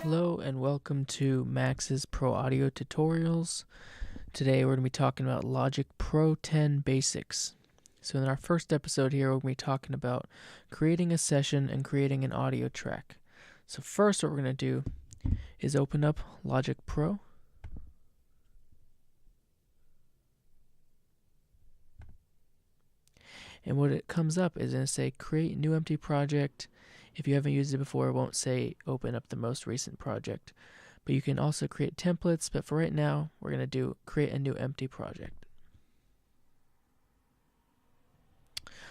Hello and welcome to Max's Pro Audio Tutorials. Today we're going to be talking about Logic Pro 10 Basics. So in our first episode here, we're going to be talking about creating a session and creating an audio track. So first what we're going to do is open up Logic Pro. And what it comes up is going to say create new empty project. If you haven't used it before, it won't say open up the most recent project. But you can also create templates, but for right now, we're going to do create a new empty project.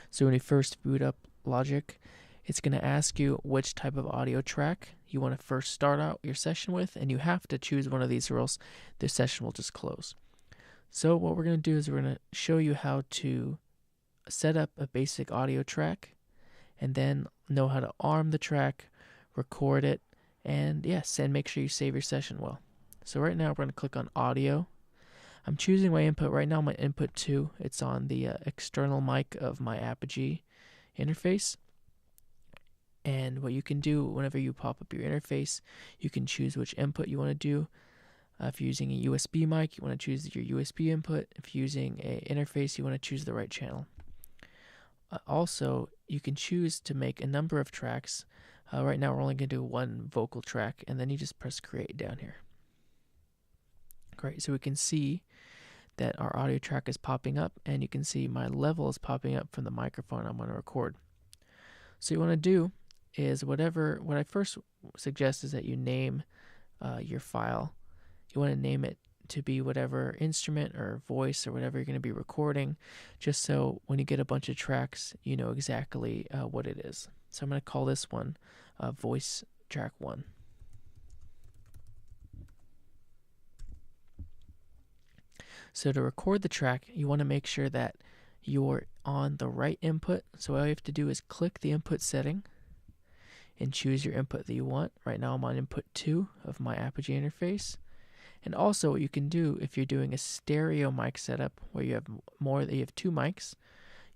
So when you first boot up Logic, it's going to ask you which type of audio track you want to first start out your session with, and you have to choose one of these or else the session will just close. So what we're going to do is we're going to show you how to set up a basic audio track and then know how to arm the track, record it, and yes, and make sure you save your session well. So right now we're going to click on audio. I'm choosing my input. Right now my input 2, it's on the external mic of my Apogee interface. And what you can do whenever you pop up your interface, you can choose which input you want to do. If you're using a USB mic, you want to choose your USB input. If you're using an interface, you want to choose the right channel. Also, you can choose to make a number of tracks. Right now we're only going to do one vocal track, and then you just press create down here. Great, so we can see that our audio track is popping up, and you can see my level is popping up from the microphone I'm going to record. So you want to do is what I first suggest is that you name your file. You want to name it to be whatever instrument or voice or whatever you're going to be recording, just so when you get a bunch of tracks, you know exactly what it is. So I'm going to call this one voice track 1. So to record the track, you want to make sure that you're on the right input. So all you have to do is click the input setting and choose your input that you want. Right now I'm on input 2 of my Apogee interface. And also what you can do if you're doing a stereo mic setup where you have two mics,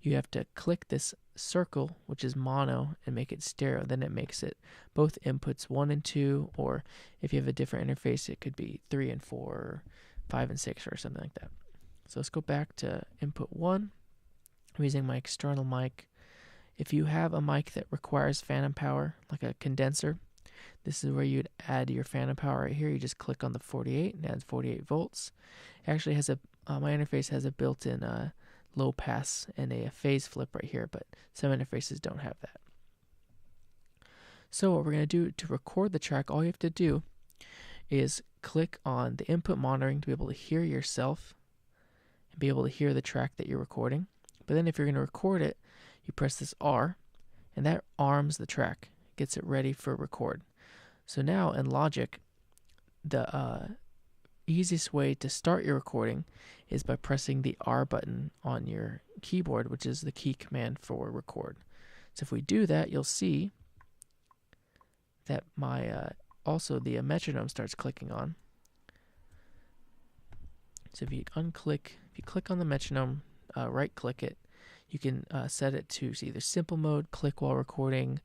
you have to click this circle, which is mono, and make it stereo. Then it makes it both inputs 1 and 2, or if you have a different interface, it could be 3 and 4, or 5 and 6, or something like that. So let's go back to input 1. I'm using my external mic. If you have a mic that requires phantom power, like a condenser, this is where you'd add your phantom power right here. You just click on the 48 and adds 48 volts. It actually has my interface has a built-in low pass and a phase flip right here, but some interfaces don't have that. So what we're going to do to record the track, all you have to do is click on the input monitoring to be able to hear yourself and be able to hear the track that you're recording. But then if you're going to record it, you press this R, and that arms the track, gets it ready for record. So now in Logic, the easiest way to start your recording is by pressing the R button on your keyboard, which is the key command for record. So if we do that, you'll see that my also the metronome starts clicking on. So if you click on the metronome, right click it, you can set it to either simple mode, click while recording,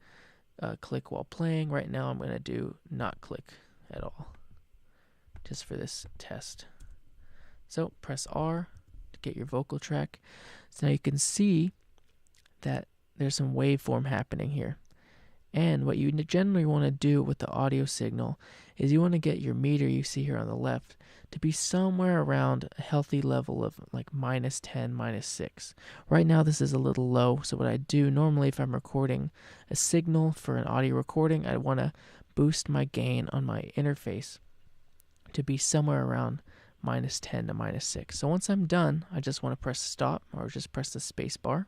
click while playing. Right now I'm going to do not click at all, just for this test. So press R to get your vocal track. So now you can see that there's some waveform happening here. And what you generally want to do with the audio signal is you want to get your meter you see here on the left to be somewhere around a healthy level of like -10, -6. Right now this is a little low, so what I do normally if I'm recording a signal for an audio recording, I want to boost my gain on my interface to be somewhere around -10 to -6. So once I'm done, I just want to press stop or just press the space bar,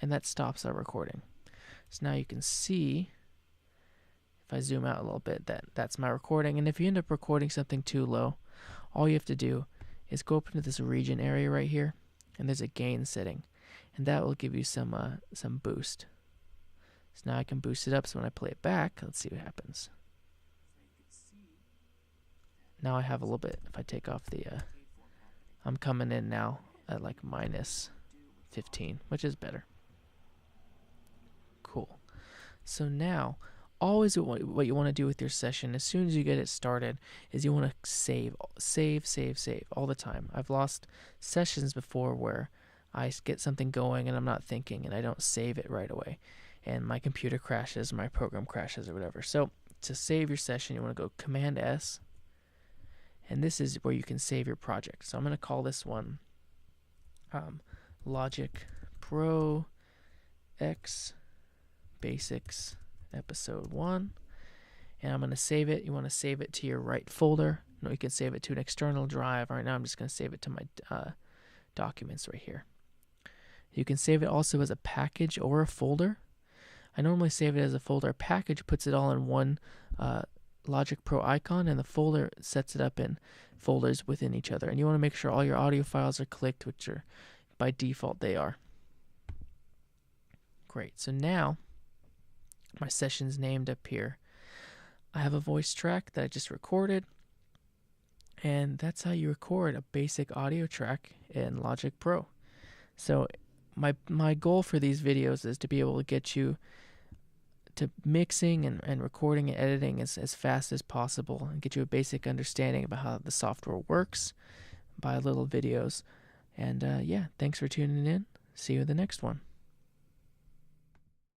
and that stops our recording. So now you can see, if I zoom out a little bit, that's my recording. And if you end up recording something too low, all you have to do is go up into this region area right here, and there's a gain setting, and that will give you some boost. So now I can boost it up, so when I play it back, let's see what happens. Now I have a little bit, if I take off the, I'm coming in now at like -15, which is better. Cool. So now always what you want to do with your session as soon as you get it started is you want to save all the time. I've lost sessions before where I get something going and I'm not thinking and I don't save it right away, and my computer crashes, my program crashes or whatever. So to save your session, you want to go Command S, and this is where you can save your project. So I'm going to call this one Logic Pro X Basics Episode 1, and I'm going to save it. You want to save it to your right folder. No, you can save it to an external drive. Right now I'm just going to save it to my documents right here. You can save it also as a package or a folder. I normally save it as a folder. A package puts it all in one Logic Pro icon, and the folder sets it up in folders within each other. And you want to make sure all your audio files are clicked, which are by default they are. Great. So now my session's named up here. I have a voice track that I just recorded, and that's how you record a basic audio track in Logic Pro. So my goal for these videos is to be able to get you to mixing and recording and editing as fast as possible and get you a basic understanding about how the software works by little videos. And yeah, thanks for tuning in. See you in the next one.